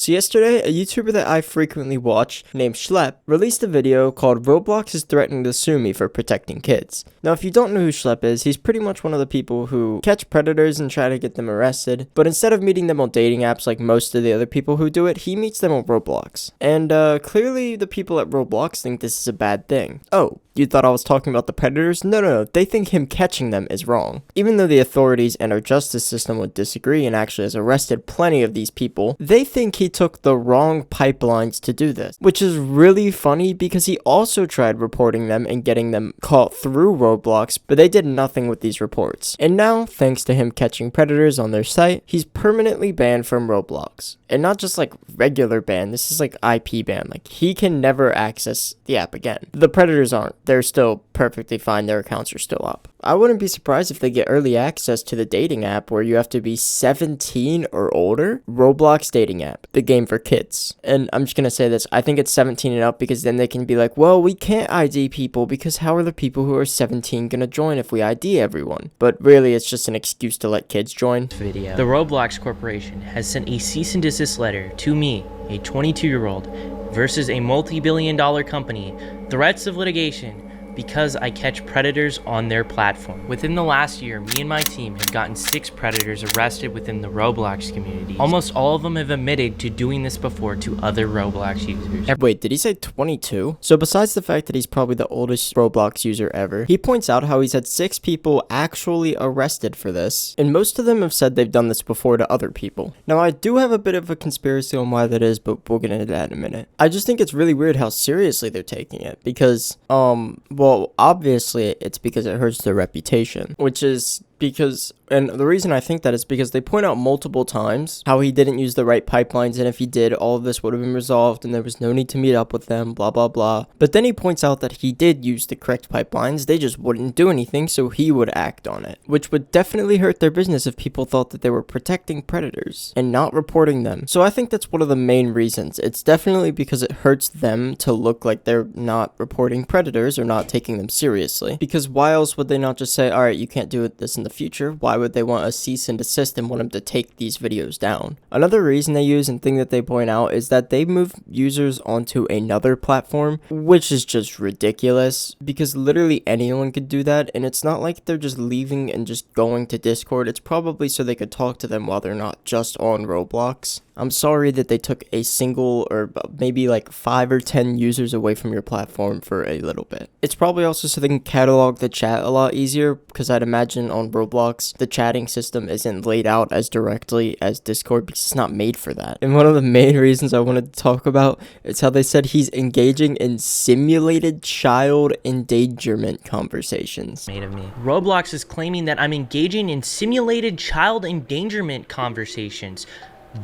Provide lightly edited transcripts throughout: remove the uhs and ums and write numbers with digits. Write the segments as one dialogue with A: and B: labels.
A: So yesterday, a YouTuber that I frequently watch, named Schlep, released a video called Roblox is threatening to sue me for protecting kids. Now, if you don't know who Schlep is, he's pretty much one of the people who catch predators and try to get them arrested, but instead of meeting them on dating apps like most of the other people who do it, he meets them on Roblox. And clearly the people at Roblox think this is a bad thing. Oh, you thought I was talking about the predators? No, they think him catching them is wrong. Even though the authorities and our justice system would disagree and actually has arrested plenty of these people, they think he took the wrong pipelines to do this, which is really funny because he also tried reporting them and getting them caught through Roblox, but they did nothing with these reports. And now, thanks to him catching predators on their site, he's permanently banned from Roblox. And not just like regular ban, this is like IP ban, like he can never access the app again. The predators aren't. They're still perfectly fine, their accounts are still up. I wouldn't be surprised if they get early access to the dating app where you have to be 17 or older. Roblox dating app, the game for kids. And I'm just gonna say this, I think it's 17 and up because then they can be like, well, we can't ID people because how are the people who are 17 gonna join if we ID everyone? But really, it's just an excuse to let kids join.
B: Video. The Roblox Corporation has sent a cease and desist letter to me, a 22-year-old, versus a multi-billion-dollar company, threats of litigation, because I catch predators on their platform. Within the last year, me and my team have gotten 6 predators arrested within the Roblox community. Almost all of them have admitted to doing this before to other Roblox users.
A: Wait, did he say 22? So besides the fact that he's probably the oldest Roblox user ever, he points out how he's had 6 people actually arrested for this, and most of them have said they've done this before to other people. Now, I do have a bit of a conspiracy on why that is, but we'll get into that in a minute. I just think it's really weird how seriously they're taking it, because, well, obviously it's because it hurts their reputation, which is because, and the reason I think that is because they point out multiple times how he didn't use the right pipelines, and if he did, all of this would have been resolved and there was no need to meet up with them, blah blah blah. But then he points out that he did use the correct pipelines, they just wouldn't do anything, so he would act on it, which would definitely hurt their business if people thought that they were protecting predators and not reporting them. So I think that's one of the main reasons. It's definitely because it hurts them to look like they're not reporting predators or not taking them seriously, because why else would they not just say, all right, you can't do this in the future? Why would they want a cease and desist and want them to take these videos down? Another reason they use and thing that they point out is that they move users onto another platform, which is just ridiculous because literally anyone could do that, and it's not like they're just leaving and just going to Discord. It's probably so they could talk to them while they're not just on Roblox. I'm sorry that they took a single or maybe like 5 or 10 users away from your platform for a little bit. It's probably also so they can catalog the chat a lot easier, because I'd imagine on Roblox the chatting system isn't laid out as directly as Discord because it's not made for that. And one of the main reasons I wanted to talk about is how they said he's engaging in simulated child endangerment conversations.
B: Made of me. Roblox is claiming that I'm engaging in simulated child endangerment conversations.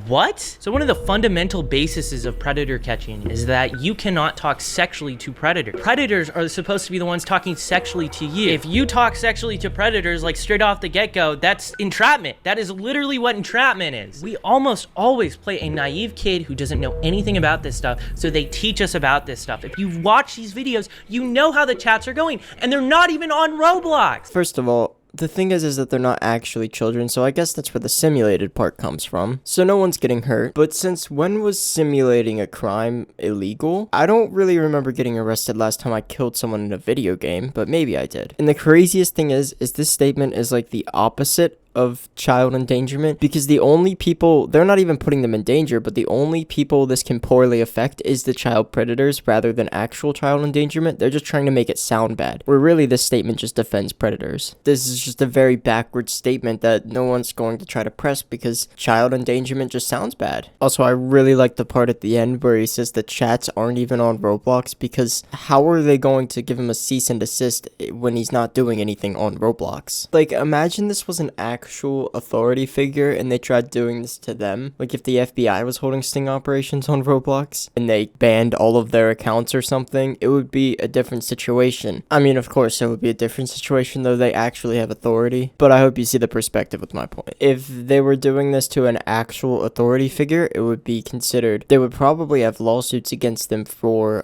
B: What? So one of the fundamental bases of predator catching is that you cannot talk sexually to predators. Predators are supposed to be the ones talking sexually to you. If you talk sexually to predators, like straight off the get-go, that's entrapment. That is literally what entrapment is. We almost always play a naive kid who doesn't know anything about this stuff, so they teach us about this stuff. If you watch these videos, you know how the chats are going, and they're not even on Roblox.
A: First of all, the thing is that they're not actually children, so I guess that's where the simulated part comes from. So no one's getting hurt. But since when was simulating a crime illegal? I don't really remember getting arrested last time I killed someone in a video game, but maybe I did. And the craziest thing is this statement is like the opposite of child endangerment, because the only people, they're not even putting them in danger, but the only people this can poorly affect is the child predators rather than actual child endangerment. They're just trying to make it sound bad, where really this statement just defends predators. This is just a very backward statement that no one's going to try to press because child endangerment just sounds bad. Also, I really like the part at the end where he says the chats aren't even on Roblox, because how are they going to give him a cease and desist when he's not doing anything on Roblox? Like, imagine this was an actual authority figure and they tried doing this to them. Like if the FBI was holding sting operations on Roblox and they banned all of their accounts or something, it would be a different situation. I mean, of course it would be a different situation though they actually have authority, but I hope you see the perspective with my point. If they were doing this to an actual authority figure, it would be considered, they would probably have lawsuits against them for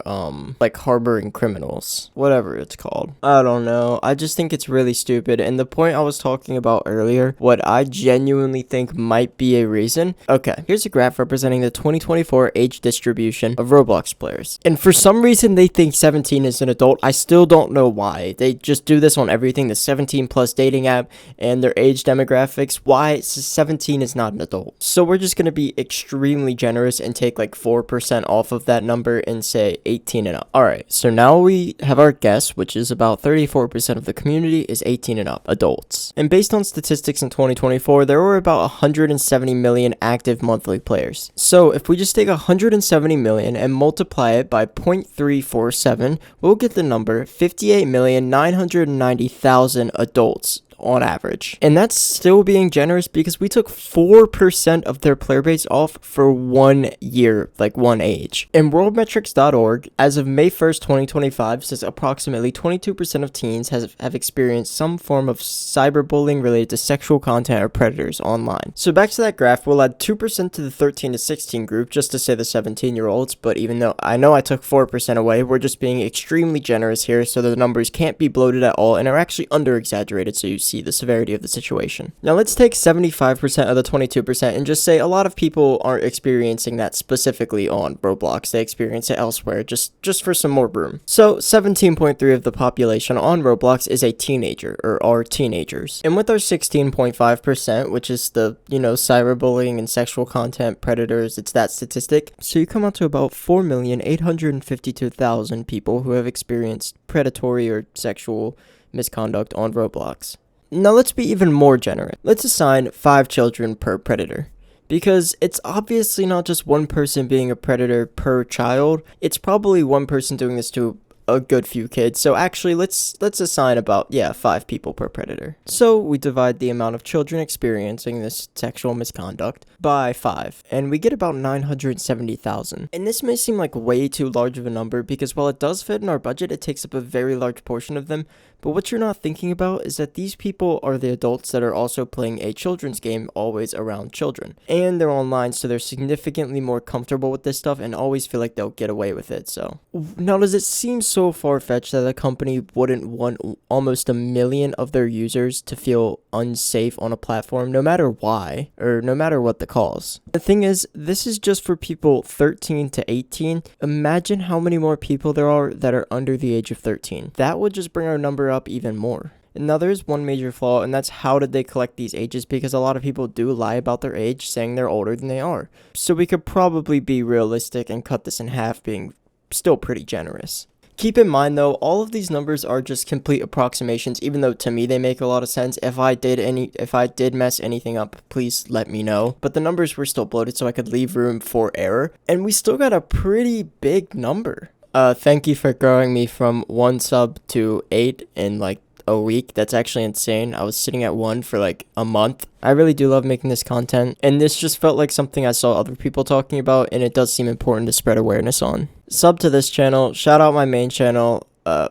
A: like harboring criminals, whatever it's called. I don't know, I just think it's really stupid. And the point I was talking about earlier 2024, what I genuinely think might be a reason. Okay, here's a graph representing the 2024 age distribution of Roblox players. And for some reason, they think 17 is an adult. I still don't know why. They just do this on everything, the 17 plus dating app and their age demographics. Why 17 is not an adult. So we're just going to be extremely generous and take like 4% off of that number and say 18 and up. Alright, so now we have our guess, which is about 34% of the community is 18 and up, adults. And based on statistics in 2024, there were about 170 million active monthly players. So if we just take 170 million and multiply it by 0.347, we'll get the number 58,990,000 adults on average. And that's still being generous because we took 4% of their player base off for 1 year, like one age. And worldmetrics.org, as of May 1st, 2025, says approximately 22% of teens have experienced some form of cyberbullying related to sexual content or predators online. So back to that graph, we'll add 2% to the 13 to 16 group just to say the 17-year-olds, but even though I know I took 4% away, we're just being extremely generous here so the numbers can't be bloated at all and are actually under-exaggerated so you see the severity of the situation. Now let's take 75% of the 22% and just say a lot of people aren't experiencing that specifically on Roblox. They experience it elsewhere just for some more room. So 17.3 of the population on Roblox is a teenager or are teenagers. And with our 16.5%, which is the, cyberbullying and sexual content predators, it's that statistic. So you come out to about 4,852,000 people who have experienced predatory or sexual misconduct on Roblox. Now let's be even more generous. Let's assign 5 children per predator. Because it's obviously not just one person being a predator per child. It's probably one person doing this to a good few kids. So actually, let's assign about 5 people per predator. So we divide the amount of children experiencing this sexual misconduct by 5, and we get about 970,000. And this may seem like way too large of a number because while it does fit in our budget, it takes up a very large portion of them. But what you're not thinking about is that these people are the adults that are also playing a children's game always around children. And they're online, so they're significantly more comfortable with this stuff and always feel like they'll get away with it. So now, does it seem so far-fetched that a company wouldn't want almost 1 million of their users to feel unsafe on a platform, no matter why, or no matter what the cause? The thing is, this is just for people 13 to 18. Imagine how many more people there are that are under the age of 13. That would just bring our number up even more. And now there's one major flaw, and that's how did they collect these ages, because a lot of people do lie about their age, saying they're older than they are. So we could probably be realistic and cut this in half, being still pretty generous. Keep in mind though, all of these numbers are just complete approximations, even though to me they make a lot of sense. If I did mess anything up, please let me know. But the numbers were still bloated so I could leave room for error, and we still got a pretty big number. Thank you for growing me from 1 sub to 8 in like a week. That's actually insane. I was sitting at 1 for like a month. I really do love making this content, and this just felt like something I saw other people talking about, and it does seem important to spread awareness on. Sub to this channel, shout out my main channel,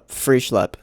A: free Schlep.